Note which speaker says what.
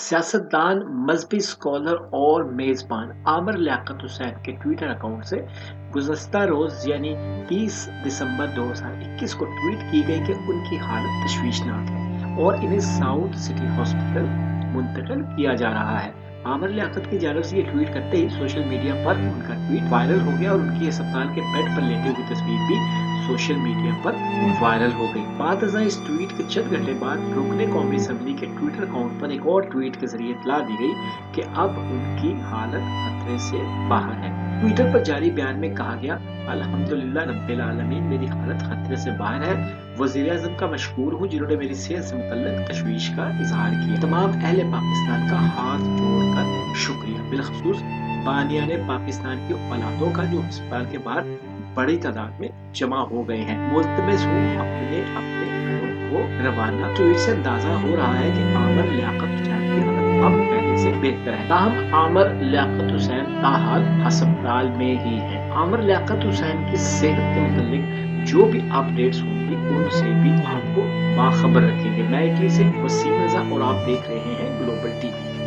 Speaker 1: सियासतदान, मजहबी स्कॉलर और मेज़बान आमिर लियाकत हुसैन के ट्विटर अकाउंट से गुज़श्ता रोज़ यानी 30 दिसंबर 2021 को ट्वीट की गई कि उनकी हालत तशवीशनाक है और इन्हें साउथ सिटी हॉस्पिटल मुंतकिल किया जा रहा है। आमिर लियाकत की जानिब से ये ट्वीट करते ही सोशल मीडिया पर उनका ट्वीट वायरल हो गया और उनकी अस्पताल के बेड पर लेटे हुई तस्वीर भी सोशल मीडिया पर वायरल हो गई। बाद इस ट्वीट के चंद घंटे बाद रुकने कौमी असम्बली के ट्विटर अकाउंट पर एक और ट्वीट के जरिए इत्तला दी गई कि अब उनकी हालत खतरे से बाहर है। ट्विटर पर जारी बयान में कहा गया, अल्हम्दुलिल्लाह रब्बिल आलमीन, मेरी हालत खतरे से बाहर है। वज़ीर आज़म का मशकूर हूँ जिन्होंने मेरी सेहत से मुतल्लिक तशवीश का इजहार किया। तमाम अहले पाकिस्तान का हाथ जोड़कर शुक्रिया, बिलखसूस बानियाने पाकिस्तान की औलादों का जो अस्पताल के बाहर बड़ी तादाद में जमा हो गए हैं। मुल्तमस हूँ अपने अपने घरों को रवाना। ट्वीट से अंदाजा हो रहा है कि आमिर लियाकत हुसैन की हालत अब पहले से बेहतर है। ताहम आमिर लियाकत हुसैन ताहाल अस्पताल में ही है। आमिर लियाकत हुसैन की सेहत के मुतालिक जो भी अपडेट्स होंगी उनसे भी आपको बाखबर रखेंगे। मैं इटली से वसीम रजा और आप देख रहे हैं ग्लोबल टीवी।